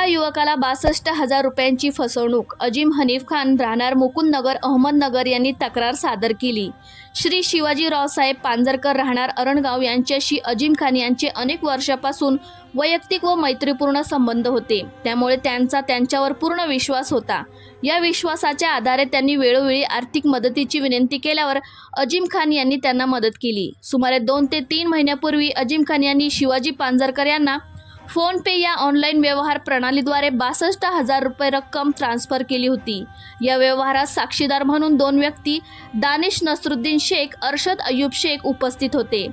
युवकाला 62,000 रुपयांची फसवणूक. अजीम हनीफ खान राहणार मुकुंदनगर अहमदनगर यांनी तक्रार सादर केली. श्री शिवाजी रावसाहेब पांजरकर राहणार अरणगाव यांच्याशी अजीम खान यांचे अनेक वर्षापासून वैयक्तिक व मैत्रीपूर्ण संबंध होते. त्यामुळे त्यांच्यावर पूर्ण विश्वास होता. या विश्वासाच्या आधारे त्यांनी वेळोवेळी आर्थिक मदतीची विनंती केल्यावर अजीम खान यांनी त्यांना मदत केली. सुमारे 2 ते 3 महिन्यापूर्वी अजीम खान यांनी शिवाजी पांजरकर यांना फोन पे या ऑनलाईन व्यवहार प्रणालीद्वारे 62,000 रुपये रक्कम ट्रान्सफर केली होती. या व्यवहारात साक्षीदार म्हणून 2 व्यक्ती दानिश नसरुद्दीन शेख, अरशद अय्यूब शेख उपस्थित होते.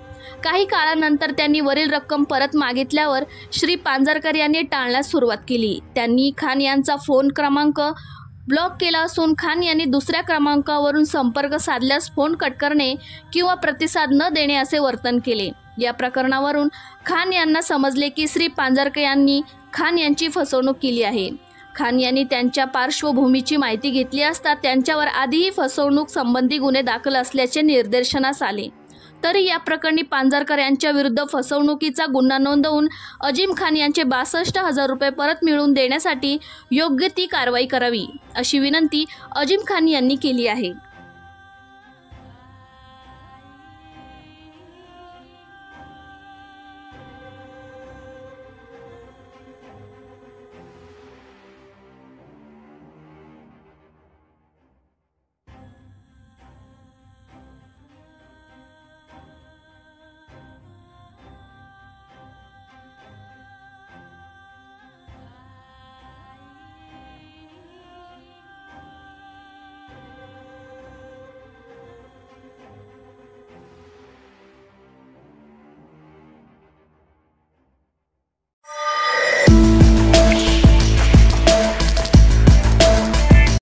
काही काळानंतर त्यांनी वरील रक्कम परत मागितल्यावर श्री पांजरकर यांनी टाळण्यास सुरुवात केली. त्यांनी खान यांचा फोन क्रमांक ब्लॉक केला असून खान यांनी दुसऱ्या क्रमांकावरून संपर्क साधल्यास फोन कट करणे किंवा प्रतिसाद न देणे असे वर्तन केले. या प्रकरणावरून खान यांना समजले की श्री पांजरकर यांनी खान यांची फसवणूक केली आहे. खान यांनी त्यांच्या पार्श्वभूमीची माहिती घेतली असता त्यांच्यावर आधीही फसवणूक संबंधी गुन्हे दाखल असल्याचे निदर्शनास आले. तरी या प्रकरणी पांजरकर यांच्या विरुद्ध फसवणुकीचा गुन्हा नोंदवून अजीम खान यांचे 62,000 रुपये परत मिळवून देण्यासाठी योग्य ती कारवाई करावी अशी विनंती अजीम खान यांनी केली आहे.